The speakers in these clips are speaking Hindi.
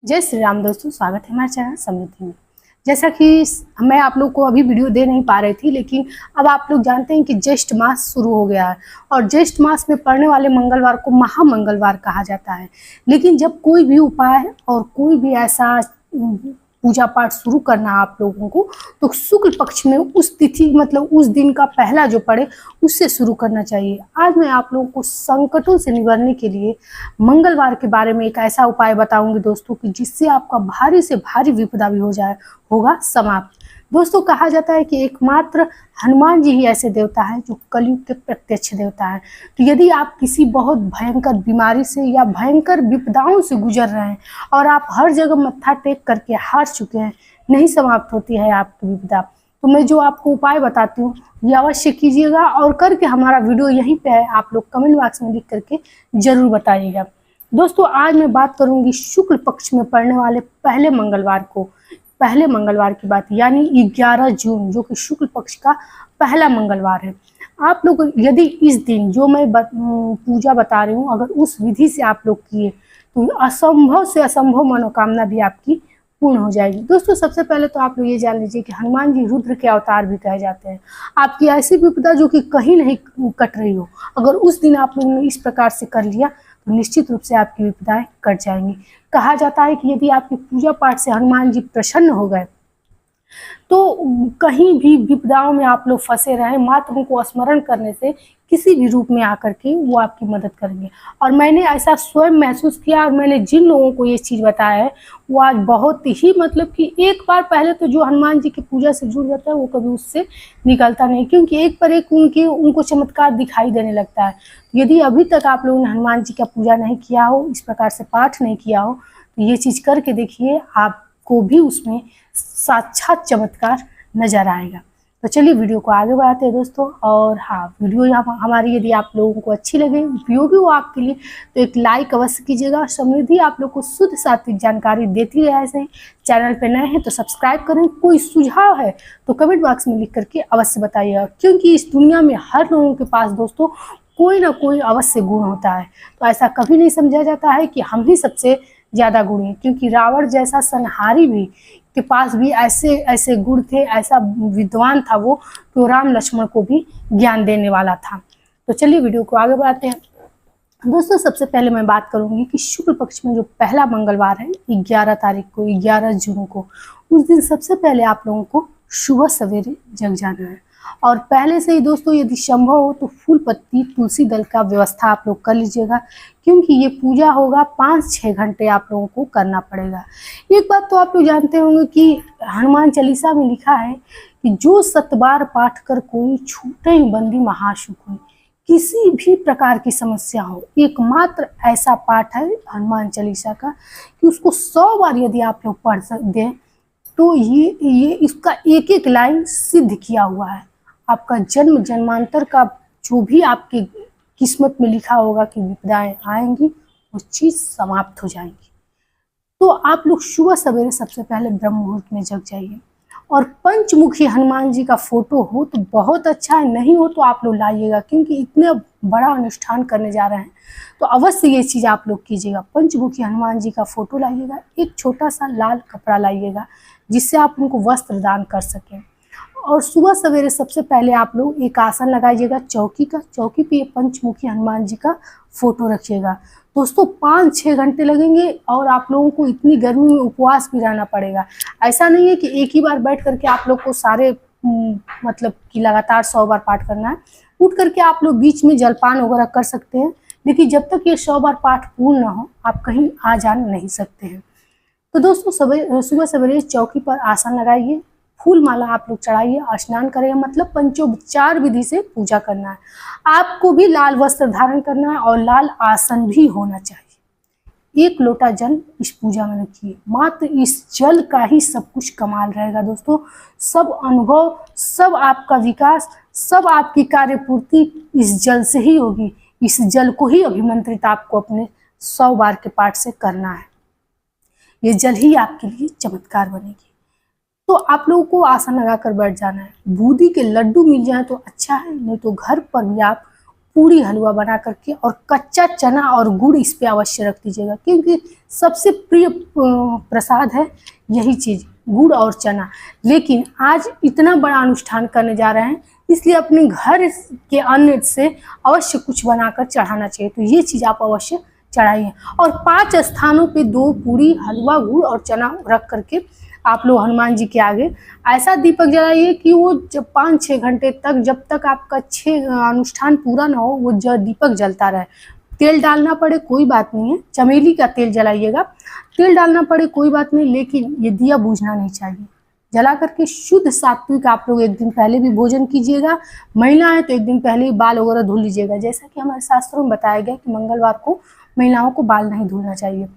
जय श्री राम दोस्तों, स्वागत है हमारे चैनल समृद्धि में। जैसा कि मैं आप लोग को अभी वीडियो दे नहीं पा रही थी, लेकिन अब आप लोग जानते हैं कि ज्येष्ठ मास शुरू हो गया है और ज्येष्ठ मास में पड़ने वाले मंगलवार को महामंगलवार कहा जाता है। लेकिन जब कोई भी उपाय और कोई भी ऐसा पूजा पाठ शुरू करना आप लोगों को, तो शुक्ल पक्ष में उस तिथि मतलब उस दिन का पहला जो पड़े उससे शुरू करना चाहिए। आज मैं आप लोगों को संकटों से निवारने के लिए मंगलवार के बारे में एक ऐसा उपाय बताऊंगी दोस्तों कि जिससे आपका भारी से भारी विपदा भी होगा समाप्त। दोस्तों, कहा जाता है कि एकमात्र हनुमान जी ही ऐसे देवता हैं जो कलयुग के प्रत्यक्ष देवता हैं। तो यदि आप किसी बहुत भयंकर बीमारी से या भयंकर विपदाओं से गुजर रहे हैं और आप हर जगह मत्था टेक करके हार चुके हैं, नहीं समाप्त होती है आपकी विपदा, तो मैं जो आपको उपाय बताती हूँ ये अवश्य कीजिएगा और करके हमारा वीडियो यहीं पे है, आप लोग कमेंट बॉक्स में लिख करके जरूर बताइएगा। दोस्तों, आज मैं बात करूंगी शुक्ल पक्ष में पड़ने वाले पहले मंगलवार की बात, यानी 11 जून, जो कि शुक्ल पक्ष का पहला मंगलवार है। आप लोग यदि इस दिन जो मैं पूजा बता रही हूँ, अगर उस विधि से आप लोग किए तो असंभव से असंभव मनोकामना भी आपकी पूर्ण हो जाएगी। दोस्तों, सबसे पहले तो आप लोग ये जान लीजिए कि हनुमान जी रुद्र के अवतार भी कहे जाते हैं। आपकी ऐसी विपदा जो कि कहीं नहीं कट रही हो, अगर उस दिन आप लोगों ने इस प्रकार से कर लिया तो निश्चित रूप से आपकी विपदाएं कट जाएंगी। कहा जाता है कि यदि आपकी पूजा पाठ से हनुमान जी प्रसन्न हो गए तो कहीं भी विपदाओं में आप लोग फंसे रहे, मात्र उनको स्मरण करने से किसी भी रूप में आकर के वो आपकी मदद करेंगे। और मैंने ऐसा स्वयं महसूस किया और मैंने जिन लोगों को ये चीज़ बताया है वो आज बहुत ही मतलब कि एक बार पहले तो जो हनुमान जी की पूजा से जुड़ जाता है वो कभी उससे निकलता नहीं, क्योंकि एक पर एक उनको चमत्कार दिखाई देने लगता है। यदि अभी तक आप लोगों ने हनुमान जी का पूजा नहीं किया हो, इस प्रकार से पाठ नहीं किया हो, तो ये चीज़ करके देखिए, आपको भी उसमें साक्षात चमत्कार नजर आएगा। तो चलिए वीडियो को आगे बढ़ाते हैं दोस्तों। और हाँ, वीडियो हमारी यदि आप लोगों को अच्छी लगे, उपयोगी हो आपके लिए, तो एक लाइक अवश्य कीजिएगा। समृद्धि आप लोग को शुद्ध सात्विक जानकारी देती रहे ऐसे ही। चैनल पर नए हैं तो सब्सक्राइब करें। कोई सुझाव है तो कमेंट बॉक्स में लिख करके अवश्य बताइएगा, क्योंकि इस दुनिया में हर लोगों के पास दोस्तों कोई ना कोई अवश्य गुण होता है। तो ऐसा कभी नहीं समझा जाता है कि हम ही सबसे ज़्यादा गुणी हैं, क्योंकि रावण जैसा संहारी भी के पास भी ऐसे ऐसे गुण थे, ऐसा विद्वान था वो, तो राम लक्ष्मण को भी ज्ञान देने वाला था। तो चलिए वीडियो को आगे बढ़ाते हैं दोस्तों। सबसे पहले मैं बात करूंगी कि शुक्ल पक्ष में जो पहला मंगलवार है 11 तारीख को, 11 जून को, उस दिन सबसे पहले आप लोगों को सुबह सवेरे जग जाना है। और पहले से ही दोस्तों यदि संभव हो तो फूल पत्ती तुलसी दल का व्यवस्था आप लोग कर लीजिएगा, क्योंकि ये पूजा होगा 5-6 घंटे आप लोगों को करना पड़ेगा। एक बात तो आप लोग जानते होंगे कि हनुमान चालीसा में लिखा है कि जो 7 बार पाठ कर कोई छूटे ही बंदी महासुख हुई। किसी भी प्रकार की समस्या हो, एकमात्र ऐसा पाठ है हनुमान चालीसा का कि उसको 100 बार यदि आप लोग पढ़ दें तो ये इसका एक एक लाइन सिद्ध किया हुआ है। आपका जन्म जन्मांतर का जो भी आपकी किस्मत में लिखा होगा कि विपदाएं आएंगी, वो चीज़ समाप्त हो जाएंगी। तो आप लोग सुबह सवेरे सबसे पहले ब्रह्म मुहूर्त में जग जाइए। और पंचमुखी हनुमान जी का फोटो हो तो बहुत अच्छा है, नहीं हो तो आप लोग लाइएगा, क्योंकि इतने बड़ा अनुष्ठान करने जा रहे हैं तो अवश्य ये चीज़ आप लोग कीजिएगा। पंचमुखी हनुमान जी का फोटो लाइएगा, एक छोटा सा लाल कपड़ा लाइएगा जिससे आप उनको वस्त्र दान कर सकें। और सुबह सवेरे सबसे पहले आप लोग एक आसन लगाइएगा चौकी का, चौकी पे पंचमुखी हनुमान जी का फोटो रखिएगा। दोस्तों 5-6 घंटे लगेंगे और आप लोगों को इतनी गर्मी में उपवास भी रहना पड़ेगा। ऐसा नहीं है कि एक ही बार बैठ करके आप लोग को सारे मतलब कि लगातार 100 बार पाठ करना है। उठ करके आप लोग बीच में जलपान वगैरह कर सकते हैं, लेकिन जब तक ये 100 बार पाठ पूर्ण ना हो आप कहीं आ जा नहीं सकते हैं। तो दोस्तों सुबह सवेरे चौकी पर आसन लगाइए, फूल माला आप लोग चढ़ाइए, स्नान करें, मतलब पंचोपचार विधि से पूजा करना है। आपको भी लाल वस्त्र धारण करना है और लाल आसन भी होना चाहिए। 1 लोटा जल इस पूजा में रखिए, मात्र इस जल का ही सब कुछ कमाल रहेगा दोस्तों। सब अनुभव, सब आपका विकास, सब आपकी कार्यपूर्ति इस जल से ही होगी। इस जल को ही अभिमंत्रित आपको अपने 100 बार के पाठ से करना है। ये जल ही आपके लिए चमत्कार बनेगी। तो आप लोगों को आसन लगा कर बैठ जाना है। बूंदी के लड्डू मिल जाए तो अच्छा है, नहीं तो घर पर भी आप पूरी हलवा बना करके और कच्चा चना और गुड़ इस पे अवश्य रख दीजिएगा, क्योंकि सबसे प्रिय प्रसाद है यही चीज़, गुड़ और चना। लेकिन आज इतना बड़ा अनुष्ठान करने जा रहे हैं, इसलिए अपने घर के अन्न से अवश्य कुछ बनाकर चढ़ाना चाहिए। तो ये चीज़ आप अवश्य चढ़ाइए। और 5 स्थानों पे 2 पूरी, हलवा, गुड़ और चना रख करके आप लोग हनुमान जी के आगे ऐसा दीपक जलाइए कि वो जब 5-6 घंटे तक, जब तक आपका अनुष्ठान पूरा ना हो, वो दीपक जलता रहे। तेल डालना पड़े कोई बात नहीं है, चमेली का तेल जलाइएगा, तेल डालना पड़े कोई बात नहीं, लेकिन ये दिया बुझना नहीं चाहिए। जला करके शुद्ध सात्विक आप लोग एक दिन पहले भी भोजन कीजिएगा। महिला है तो एक दिन पहले ही बाल वगैरह धुल लीजिएगा, जैसा कि हमारे शास्त्रों में बताया गया कि मंगलवार को महिलाओं को बाल नहीं धुलना चाहिए।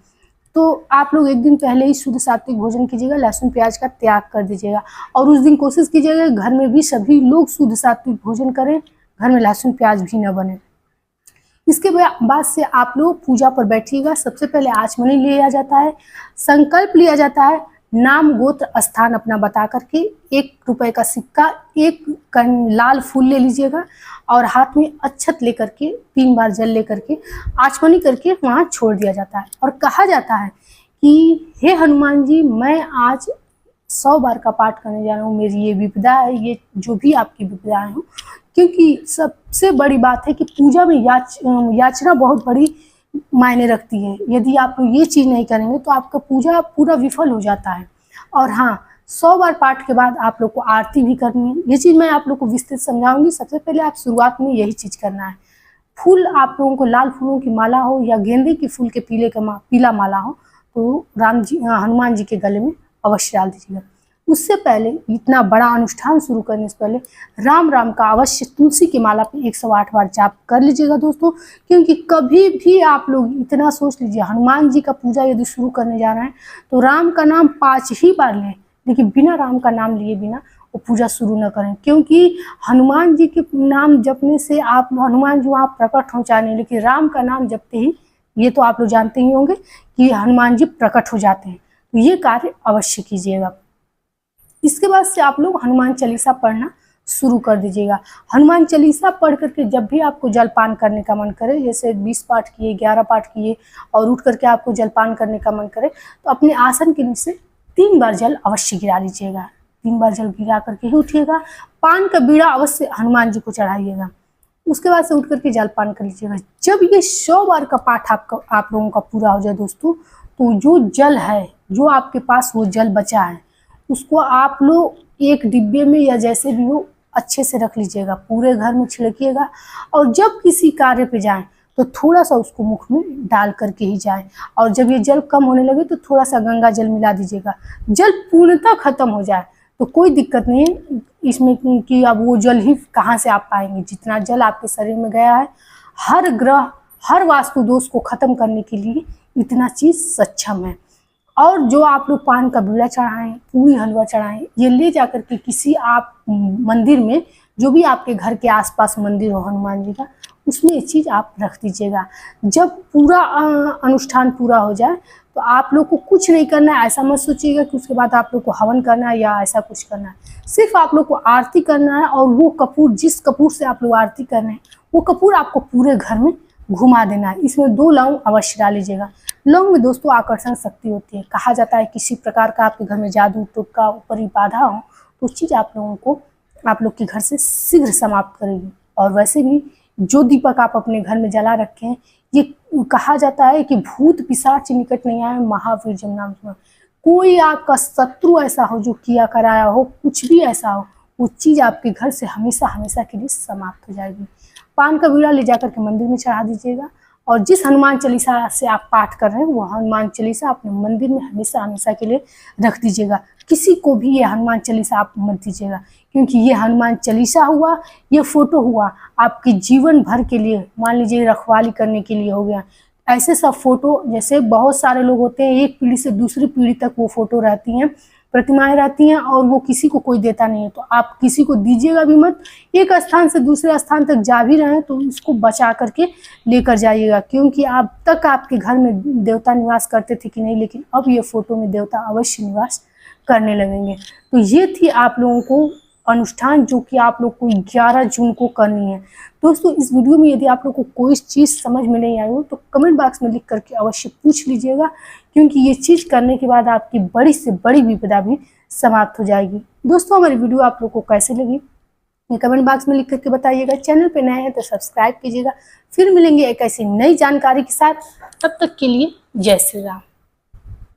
तो आप लोग एक दिन पहले ही शुद्ध सात्विक भोजन कीजिएगा, लहसुन प्याज का त्याग कर दीजिएगा। और उस दिन कोशिश कीजिएगा घर में भी सभी लोग शुद्ध सात्विक भोजन करें, घर में लहसुन प्याज भी न बने। इसके बाद से आप लोग पूजा पर बैठिएगा। सबसे पहले आचमनी लिया जाता है, संकल्प लिया जाता है, नाम गोत्र स्थान अपना बता करके 1 रुपए का सिक्का, 1 लाल फूल ले लीजिएगा और हाथ में अक्षत लेकर के 3 बार जल लेकर के आचमनी करके वहाँ छोड़ दिया जाता है। और कहा जाता है कि हे हनुमान जी, मैं आज 100 बार का पाठ करने जा रहा हूँ, मेरी ये विपदा है, ये जो भी आपकी विपदाएं हो, क्योंकि सबसे बड़ी बात है कि पूजा में याचना बहुत बड़ी मायने रखती है। यदि आप लोग ये चीज़ नहीं करेंगे तो आपका पूजा पूरा विफल हो जाता है। और हाँ, 100 बार पाठ के बाद आप लोग को आरती भी करनी है। ये चीज़ मैं आप लोग को विस्तृत समझाऊंगी। सबसे पहले आप शुरुआत में यही चीज़ करना है। फूल आप लोगों को लाल फूलों की माला हो या गेंदे के फूल के पीला माला हो तो हनुमान जी के गले में अवश्य डाल दीजिएगा। उससे पहले, इतना बड़ा अनुष्ठान शुरू करने से पहले राम राम का अवश्य तुलसी की माला पे 108 बार जाप कर लीजिएगा दोस्तों। क्योंकि कभी भी आप लोग इतना सोच लीजिए, हनुमान जी का पूजा यदि शुरू करने जा रहे हैं तो राम का नाम 5 ही बार लें, लेकिन बिना राम का नाम लिए बिना वो पूजा शुरू न करें। क्योंकि हनुमान जी के नाम जपने से आप हनुमान जी वहाँ प्रकट हो जाने, लेकिन राम का नाम जपते ही, ये तो आप लोग जानते ही होंगे कि हनुमान जी प्रकट हो जाते हैं। तो ये कार्य अवश्य कीजिएगा। इसके बाद से आप लोग हनुमान चालीसा पढ़ना शुरू कर दीजिएगा। हनुमान चालीसा पढ़ करके जब भी आपको जलपान करने का मन करे, जैसे 20 पाठ किए, 11 पाठ किए और उठ करके आपको जलपान करने का मन करे, तो अपने आसन के नीचे 3 बार जल अवश्य गिरा लीजिएगा। 3 बार जल गिरा करके ही उठिएगा। पान का बीड़ा अवश्य हनुमान जी को चढ़ाइएगा। उसके बाद से उठ करके जलपान कर लीजिएगा। जब ये 100 बार का पाठ आप लोगों का पूरा हो जाए दोस्तों, तो जो जल है, जो आपके पास वो जल बचा है, उसको आप लोग एक डिब्बे में या जैसे भी हो अच्छे से रख लीजिएगा, पूरे घर में छिड़किएगा। और जब किसी कार्य पे जाएं तो थोड़ा सा उसको मुख में डाल करके ही जाएं। और जब ये जल कम होने लगे तो थोड़ा सा गंगा जल मिला दीजिएगा। जल पूर्णतः खत्म हो जाए तो कोई दिक्कत नहीं है इसमें कि अब वो जल ही कहाँ से आप पाएंगे। जितना जल आपके शरीर में गया है, हर ग्रह, हर वास्तु दोष को खत्म करने के लिए इतना चीज़ सक्षम है। और जो आप लोग पान का बीड़ा चढ़ाएं, पूरी हलवा चढ़ाएं, ये ले जाकर के किसी आप मंदिर में, जो भी आपके घर के आसपास मंदिर हो हनुमान जी का, उसमें ये चीज़ आप रख दीजिएगा। जब पूरा अनुष्ठान पूरा हो जाए तो आप लोग को कुछ नहीं करना है। ऐसा मत सोचिएगा कि उसके बाद आप लोग को हवन करना है या ऐसा कुछ करना है। सिर्फ आप लोग को आरती करना है। और वो कपूर, जिस कपूर से आप लोग आरती कर रहे हैं, वो कपूर आपको पूरे घर में घुमा देना है। इसमें 2 लौंग अवश्य डाल लीजिएगा। लौंग में दोस्तों आकर्षण शक्ति होती है। कहा जाता है किसी प्रकार का आपके घर में जादू टोटका ऊपर ही बाधा हो तो उस चीज़ आप लोग के घर से शीघ्र समाप्त करेगी। और वैसे भी जो दीपक आप अपने घर में जला रखे हैं, ये कहा जाता है कि भूत पिशाच निकट नहीं आए, महावीर जब नाम सुना। कोई आपका शत्रु ऐसा हो जो किया कराया हो, कुछ भी ऐसा हो, वो चीज़ आपके घर से हमेशा हमेशा के लिए समाप्त हो जाएगी। पान का बीड़ा ले जाकर के मंदिर में चढ़ा दीजिएगा। और जिस हनुमान चालीसा से आप पाठ कर रहे हैं, वो हनुमान चालीसा अपने मंदिर में हमेशा हमेशा के लिए रख दीजिएगा। किसी को भी ये हनुमान चालीसा आप मत दीजिएगा, क्योंकि ये हनुमान चालीसा हुआ, ये फोटो हुआ आपके जीवन भर के लिए, मान लीजिए रखवाली करने के लिए हो गया। ऐसे सब फोटो, जैसे बहुत सारे लोग होते हैं, एक पीढ़ी से दूसरी पीढ़ी तक वो फोटो रहती हैं, प्रतिमाएं रहती हैं, और वो किसी को कोई देता नहीं है। तो आप किसी को दीजिएगा भी मत। एक स्थान से दूसरे स्थान तक जा भी रहे हैं तो उसको बचा करके लेकर जाइएगा, क्योंकि अब तक आपके घर में देवता निवास करते थे कि नहीं, लेकिन अब ये फोटो में देवता अवश्य निवास करने लगेंगे। तो ये थी आप लोगों को अनुष्ठान जो कि आप लोग को 11 जून को करनी है। दोस्तों इस वीडियो में यदि आप लोग को कोई चीज़ समझ में नहीं आई हो तो कमेंट बॉक्स में लिख करके अवश्य पूछ लीजिएगा, क्योंकि ये चीज़ करने के बाद आपकी बड़ी से बड़ी विपदा भी समाप्त हो जाएगी। दोस्तों हमारी वीडियो आप लोग को कैसे लगी ये कमेंट बॉक्स में लिख करके बताइएगा। चैनल पे नए हैं तो सब्सक्राइब कीजिएगा। फिर मिलेंगे एक ऐसी नई जानकारी के साथ, तब तक के लिए जय श्री राम।